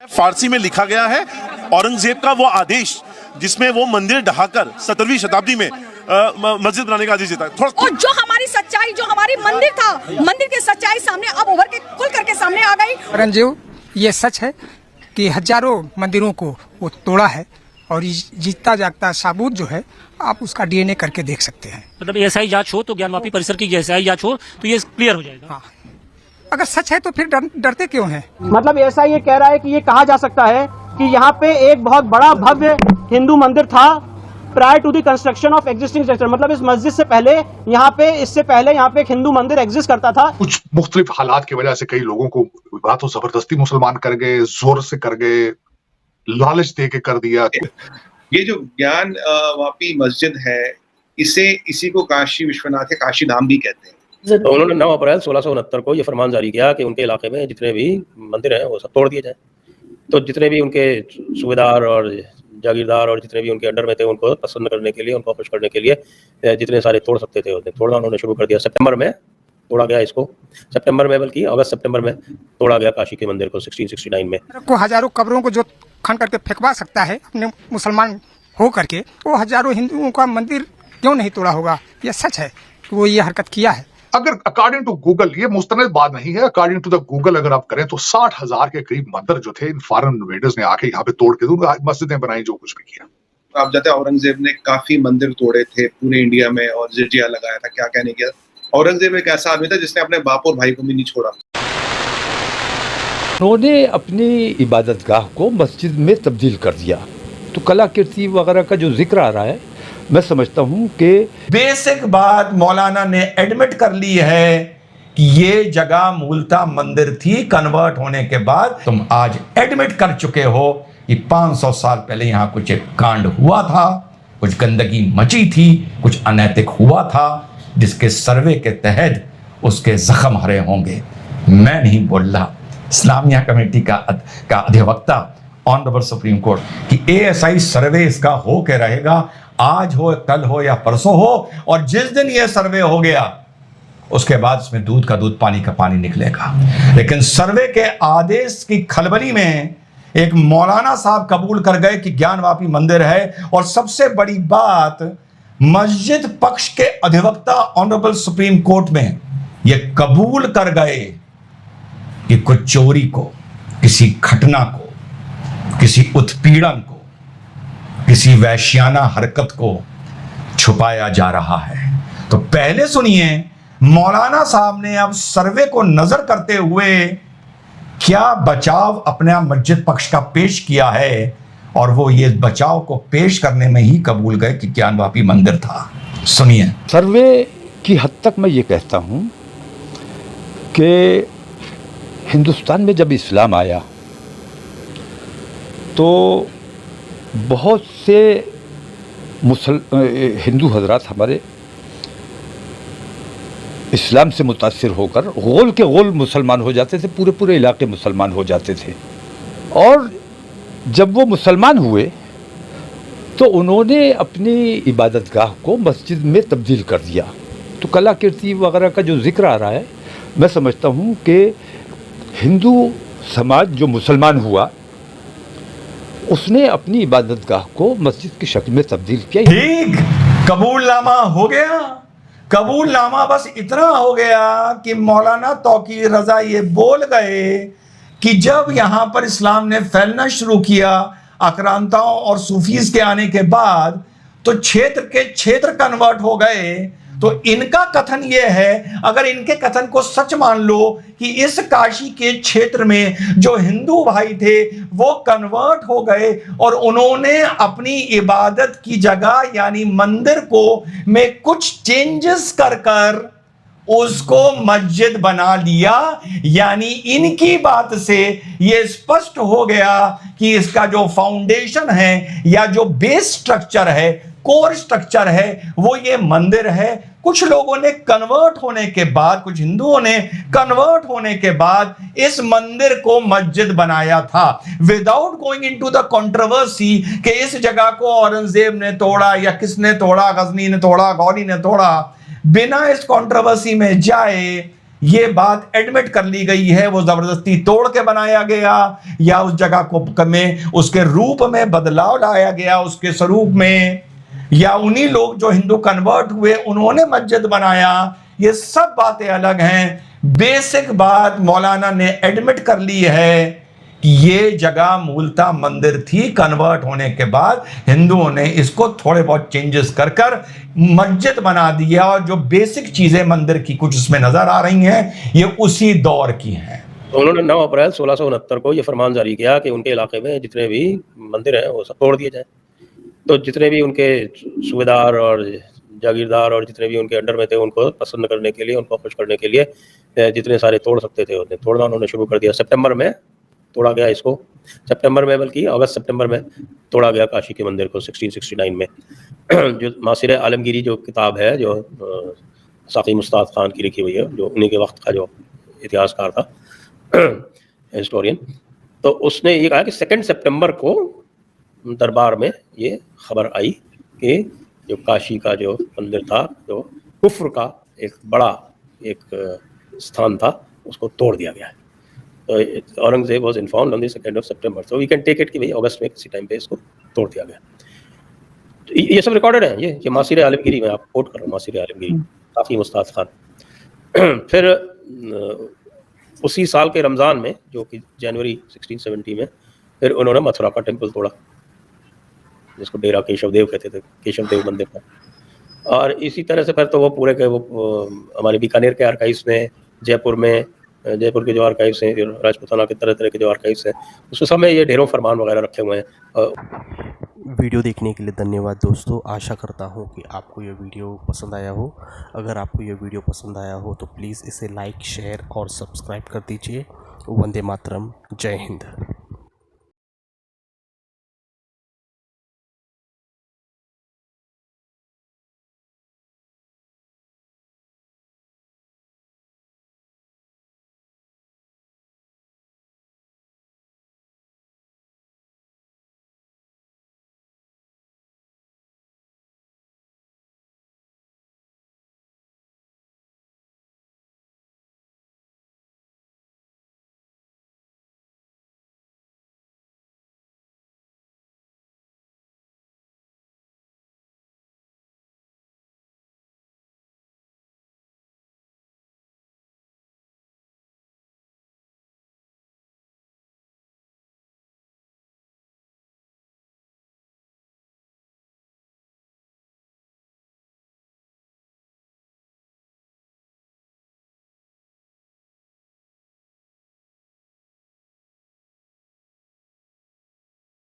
फारसी में लिखा गया है औरंगजेब का वो आदेश जिसमें वो मंदिर ढहाकर 17वीं शताब्दी में मस्जिद बनाने का आदेश देता है। और जो हमारी सच्चाई, जो हमारी मंदिर था, मंदिर की सच्चाई सामने अब उभर के खुल करके सामने आ गई। औरंगजेब, ये सच है कि हजारों मंदिरों को वो तोड़ा है और जीता जागता साबूत जो है आप उसका डीएनए करके देख सकते हैं। मतलब एएसआई जांच हो तो ज्ञानवापी परिसर की एएसआई जांच हो तो ये क्लियर हो जाएगा। हाँ, अगर सच है तो फिर डरते क्यों हैं? मतलब ऐसा ये कह रहा है कि ये कहा जा सकता है कि यहाँ पे एक बहुत बड़ा भव्य हिंदू मंदिर था prior to the construction of existing structure. मतलब इस मस्जिद से पहले इससे पहले यहाँ पे एक हिंदू मंदिर एग्जिस्ट करता था। कुछ मुख्तलिफ हालात की वजह से कई लोगों को या तो जबरदस्ती मुसलमान कर गए, जोर से कर गए, लालच दे के कर दिया। ये जो ज्ञान वापी मस्जिद है, इसी को काशी विश्वनाथ या काशी धाम भी कहते हैं। तो उन्होंने 9 अप्रैल 1669 को ये फरमान जारी किया कि उनके इलाके में जितने भी मंदिर हैं वो सब तोड़ दिए जाए। तो जितने भी उनके सूबेदार और जागीरदार और जितने भी उनके अंडर में थे उनको पसंद करने के लिए, उनको खुश करने के लिए जितने सारे तोड़ सकते थे उन्हें तोड़ना उन्होंने शुरू कर दिया। सितंबर में तोड़ा गया इसको, सितंबर में बल्कि अगस्त सितंबर में तोड़ा गया काशी के मंदिर को 1669 में। को हजारों कब्रों को जो खन करके फेंकवा सकता है अपने मुसलमान हो करके, वो हजारों हिंदुओं का मंदिर क्यों नहीं तोड़ा होगा? ये सच है कि वो ये हरकत किया है। अगर अकॉर्डिंग टू गूगल, ये मुस्तनद बात नहीं है, अकॉर्डिंग टू द गूगल अगर आप करें तो 60,000 के करीब मंदिर जो थे इन फॉरेन इन्वेडर्स ने आके यहाँ पे तोड़ के मस्जिदें बनाई, जो कुछ भी किया। आप जानते हैं औरंगजेब ने काफी मंदिर तोड़े थे पूरे इंडिया में और जिजिया लगाया था, क्या कहने किया। औरंगजेब एक ऐसा आदमी था जिसने अपने बाप और भाई को भी नहीं छोड़ा। उन्होंने अपनी इबादतगाह को मस्जिद में तब्दील कर दिया। तो कलाकृति वगैरह का जो जिक्र आ रहा है, मैं समझता हूँ कि बेसिक बात मौलाना ने एडमिट कर ली है कि ये जगह मूलतः मंदिर थी, कन्वर्ट होने के बाद तुम आज एडमिट कर चुके हो कि 500 साल पहले यहाँ कुछ एक कांड हुआ था, कुछ गंदगी मची थी, कुछ अनैतिक हुआ था, जिसके सर्वे के तहत उसके जख्म हरे होंगे। मैं नहीं बोल रहा, इस्लामिया कमेटी का अधिवक्ता ऑनरेबल सुप्रीम कोर्ट कि एएसआई सर्वे इसका हो के रहेगा, आज हो, कल हो या परसों हो, और जिस दिन यह सर्वे हो गया उसके बाद उसमें दूध का दूध पानी का पानी निकलेगा। लेकिन सर्वे के आदेश की खलबली में एक मौलाना साहब कबूल कर गए कि ज्ञानवापी मंदिर है, और सबसे बड़ी बात मस्जिद पक्ष के अधिवक्ता ऑनरेबल सुप्रीम कोर्ट में यह कबूल कर गए कि कुछ चोरी को, किसी घटना को, किसी उत्पीड़न को, किसी वैश्याना हरकत को छुपाया जा रहा है। तो पहले सुनिए मौलाना साहब ने अब सर्वे को नजर करते हुए क्या बचाव अपने मस्जिद पक्ष का पेश किया है, और वो ये बचाव को पेश करने में ही कबूल गए कि ज्ञानवापी मंदिर था। सुनिए। सर्वे की हद तक मैं ये कहता हूँ कि हिंदुस्तान में जब इस्लाम आया तो बहुत से हिंदू हजरात हमारे इस्लाम से मुतासिर होकर गोल के गोल मुसलमान हो जाते थे, पूरे पूरे इलाके मुसलमान हो जाते थे। और जब वो मुसलमान हुए तो उन्होंने अपनी इबादतगाह को मस्जिद में तब्दील कर दिया। तो कलाकृति वगैरह का जो जिक्र आ रहा है, मैं समझता हूँ कि हिंदू समाज जो मुसलमान हुआ उसने अपनी इबादतगाह को मस्जिद की शक्ल में तब्दील किया। ठीक, कबूलनामा हो गया। कबूलनामा बस इतना हो गया कि मौलाना तौकीर रजा ये बोल गए कि जब यहाँ पर इस्लाम ने फैलना शुरू किया आक्रांताओं और सूफीज के आने के बाद, तो क्षेत्र के क्षेत्र कन्वर्ट हो गए। तो इनका कथन यह है, अगर इनके कथन को सच मान लो कि इस काशी के क्षेत्र में जो हिंदू भाई थे वो कन्वर्ट हो गए और उन्होंने अपनी इबादत की जगह यानी मंदिर को में कुछ चेंजेस कर कर उसको मस्जिद बना लिया, यानी इनकी बात से यह स्पष्ट हो गया कि इसका जो फाउंडेशन है या जो बेस स्ट्रक्चर है, कोर स्ट्रक्चर है, वो ये मंदिर है। कुछ लोगों ने कन्वर्ट होने के बाद, कुछ हिंदुओं ने कन्वर्ट होने के बाद इस मंदिर को मस्जिद बनाया था, without going into the controversy कि इस जगह को औरंगजेब ने तोड़ा या किसने तोड़ा, गजनी ने तोड़ा, गौरी ने तोड़ा। बिना इस कंट्रोवर्सी में जाए ये बात एडमिट कर ली गई है, वो जबरदस्ती तोड़ के बनाया गया या उस जगह को में उसके रूप में बदलाव लाया गया, उसके स्वरूप में, या उन्हीं लोग जो हिंदू कन्वर्ट हुए उन्होंने मस्जिद बनाया, ये सब बातें अलग हैं। बेसिक बात मौलाना ने एडमिट कर ली है कि ये जगह मूलतः मंदिर थी, कन्वर्ट होने के बाद हिंदुओं ने इसको थोड़े बहुत चेंजेस कर कर मस्जिद बना दिया, और जो बेसिक चीजें मंदिर की कुछ उसमें नजर आ रही हैं ये उसी दौर की हैं। तो उन्होंने 9 अप्रैल 1669 को ये फरमान जारी किया कि उनके इलाके में जितने भी मंदिर हैं वो सब तोड़ दिए जाएं। तो जितने भी उनके सूबेदार और जागीरदार और जितने भी उनके अंडर में थे उनको पसंद करने के लिए, उनको खुश करने के लिए जितने सारे तोड़ सकते थे उन्हें तोड़ना उन्होंने शुरू कर दिया। सितंबर में तोड़ा गया इसको, सितंबर में, बल्कि अगस्त सितंबर में तोड़ा गया काशी के मंदिर को 1669 में। जो मासिर आलमगीरी जो किताब है, जो साकी मुस्ताद खान की लिखी हुई है, जो उन्हीं के वक्त का जो इतिहासकार था, हिस्टोरियन, तो उसने ये कहा कि 2 सितंबर को दरबार में ये खबर आई कि जो काशी का जो मंदिर था, जो कुफ्र का एक बड़ा एक स्थान था, उसको तोड़ दिया गया है। तो Aurangzeb was informed on the 2 सितंबर, so we can take it कि भाई अगस्त में किसी टाइम पे इसको तोड़ दिया गया। तो ये सब रिकॉर्डेड है, ये मासिर आलमगीरी में आप कोट कर रहा हूँ, मासिर आलमगीरी, काफी मुस्ताद खान। फिर उसी साल के रमज़ान में, जो कि जनवरी 1670 में, फिर उन्होंने मथुरा का टेम्पल तोड़ा, जिसको डेरा केशव देव कहते थे, केशव देव मंदिर का। और इसी तरह से फिर तो वो पूरे के वो हमारे बीकानेर के आर्काइव्स में, जयपुर के जो आर्काइव्स हैं, राजपूताना के तरह तरह के जो आर्काइव्स हैं, उसमें सब में ये ढेरों फरमान वगैरह रखे हुए हैं। वीडियो देखने के लिए धन्यवाद दोस्तों। आशा करता हूँ कि आपको ये वीडियो पसंद आया हो। अगर आपको ये वीडियो पसंद आया हो तो प्लीज़ इसे लाइक, शेयर और सब्सक्राइब कर दीजिए। वंदे मातरम, जय हिंद।